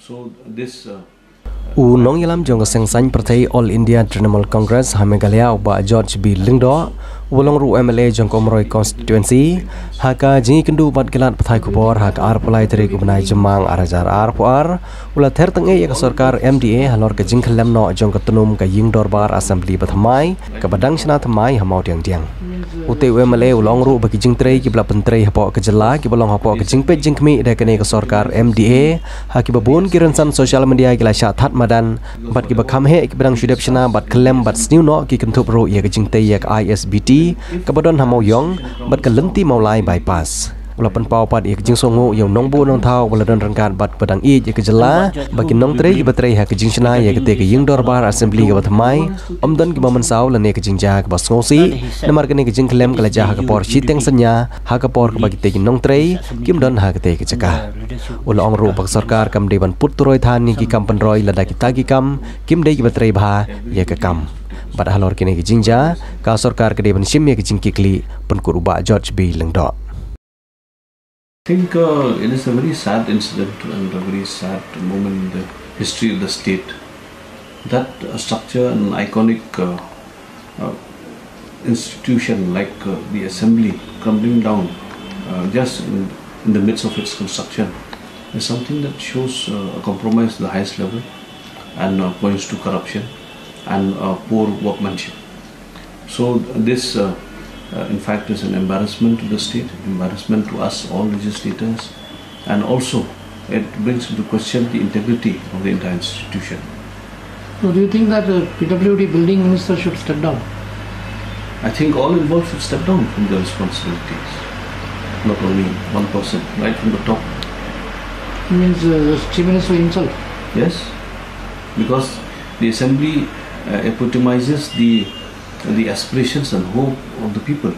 So this Nong yalam jong seng san partai All India Tnum Congress Hamegalia ba George B Lingdo Wolong ru MLA jong Umroi constituency Haka jingi kendu bat gelat pathai kubor Haka ar pulai dari gubernai Jemang arajar ar puar ula Ther tenge ya Sorkar MDA halor ke jingkelem no jong ke Tnum ke ying dorbar assembly ba Thymmai ke badang sena Thymmai hamau diang ute MLA ulong ru bagi Jingtei ki bla pentrai hapo ke Jylla ki bolong hapo ke Jingpet jingkmi de kene ke Sorkar MDA haki babun ki rensan social media gila sya that madan bat ki bakam he ki bedang shudep shna bat klem bat sniu no ki kentup ro ya ke Jingtei ya ke ISBT ke badon hamau yong bat ke lenti maulai bypass ulapan pau pat ya ke jing songu yang nongbu nong thau wala don rangkat bat pedang I ya ke Jylla bagi nong trei ki batrei ha ke jingshna ya ke te ke ying dorbar assembly ke Thymmai omdan ki maman saw lane ke jingja ke bas ngosi namar kene ke jingklem ke lajah ke por shiteng senya ha ke por ke bagi te ki nong trei kim don ha ke te ke cekah ula ong ru bak Sorkar kam deban put turoi than ni ki kam penroi lada ki tagi kam kim de ki batrei bha ya ke kam bat halor kene ke jingja ka Sorkar ke deban sim ya ke jingki kli penkur uba George B Lingdo. I think it is a very sad incident and a very sad moment in the history of the state that a structure, an iconic institution like the assembly crumbling down just in the midst of its construction is something that shows a compromise at the highest level and points to corruption and poor workmanship. So this in fact is an embarrassment to the state, embarrassment to us all legislators, and also it brings into question the integrity of the entire institution. So do you think that the PWD building minister should step down? I think all involved should step down from their responsibilities, not only one person, right from the top. It means the chief minister himself? Yes, because the assembly epitomizes the aspirations and hope of the people,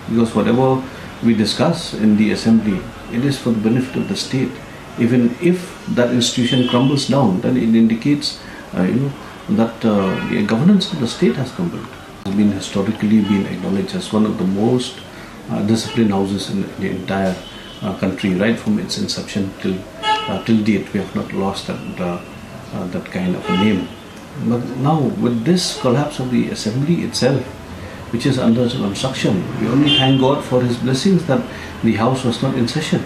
because whatever we discuss in the assembly, it is for the benefit of the state. Even if that institution crumbles down, then it indicates that the governance of the state has crumbled. It has been historically been acknowledged as one of the most disciplined houses in the entire country, right from its inception till date. We have not lost that kind of a name. But now, with this collapse of the assembly itself, which is under construction, we only thank God for His blessings that the house was not in session.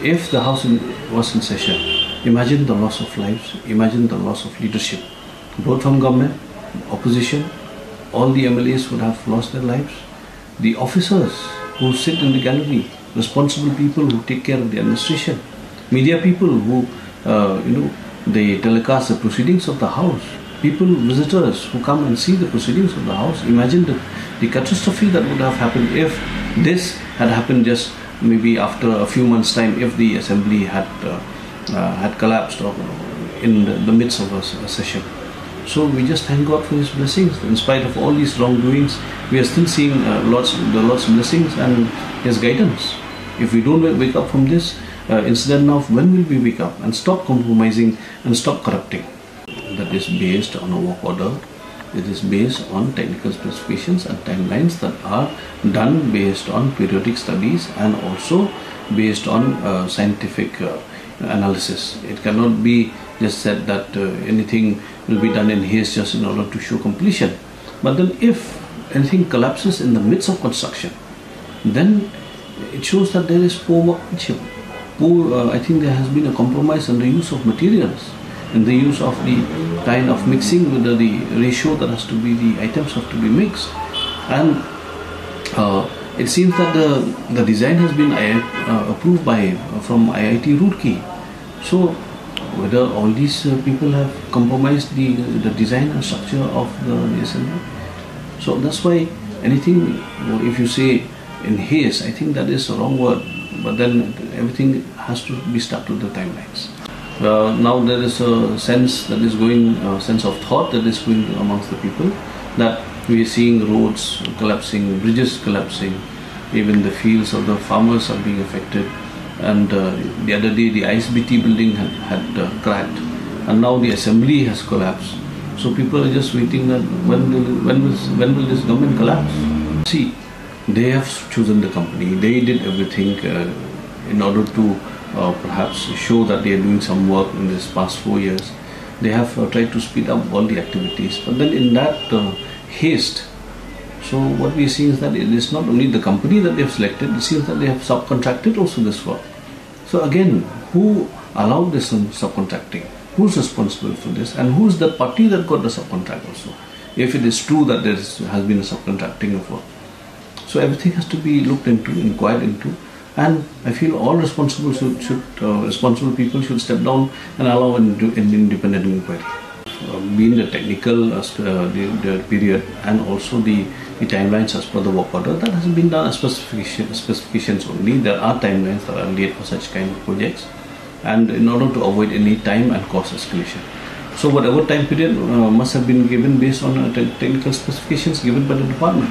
If the house was in session, imagine the loss of lives, imagine the loss of leadership, both from government, opposition. All the MLAs would have lost their lives. The officers who sit in the gallery, responsible people who take care of the administration, media people who they telecast the proceedings of the house. People, visitors who come and see the proceedings of the house. Imagine the catastrophe that would have happened if this had happened just maybe after a few months' time, if the assembly had collapsed or in the midst of a session. So we just thank God for His blessings. In spite of all these wrongdoings, we are still seeing the Lord's blessings and His guidance. If we don't wake up from this incident now, when will we wake up and stop compromising and stop corrupting? That is based on a work order. It is based on technical specifications and timelines that are done based on periodic studies and also based on scientific analysis. It cannot be just said that anything will be done in haste just in order to show completion. But then if anything collapses in the midst of construction, then it shows that there is poor workmanship. I think there has been a compromise in the use of materials, in the use of the kind of mixing with the ratio that has to be, the items have to be mixed. And it seems that the design has been approved from IIT Roorkee. So whether all these people have compromised the design and structure of the assembly. So that's why anything, if you say in haste, I think that is a wrong word, but then everything has to be stuck to the timelines. Now there is a sense that is going, sense of thought that is going amongst the people, that we are seeing roads collapsing, bridges collapsing, even the fields of the farmers are being affected. And the other day the ISBT building had cracked, and now the assembly has collapsed. So people are just waiting that when will this government collapse? See, they have chosen the company, they did everything in order to perhaps show that they are doing some work in this past 4 years. They have tried to speed up all the activities, but then in that haste, so what we see is that it is not only the company that they have selected, it seems that they have subcontracted also this work. So again, who allowed this subcontracting? Who's responsible for this? And who's the party that got the subcontract also? If it is true that there has been a subcontracting of work. So everything has to be looked into, inquired into, and I feel all responsible responsible people should step down and allow an independent inquiry. Being the technical the period and also the timelines as per the work order, that has been done as specifications only. There are timelines that are laid for such kind of projects, and in order to avoid any time and cost escalation. So whatever time period must have been given based on technical specifications given by the department.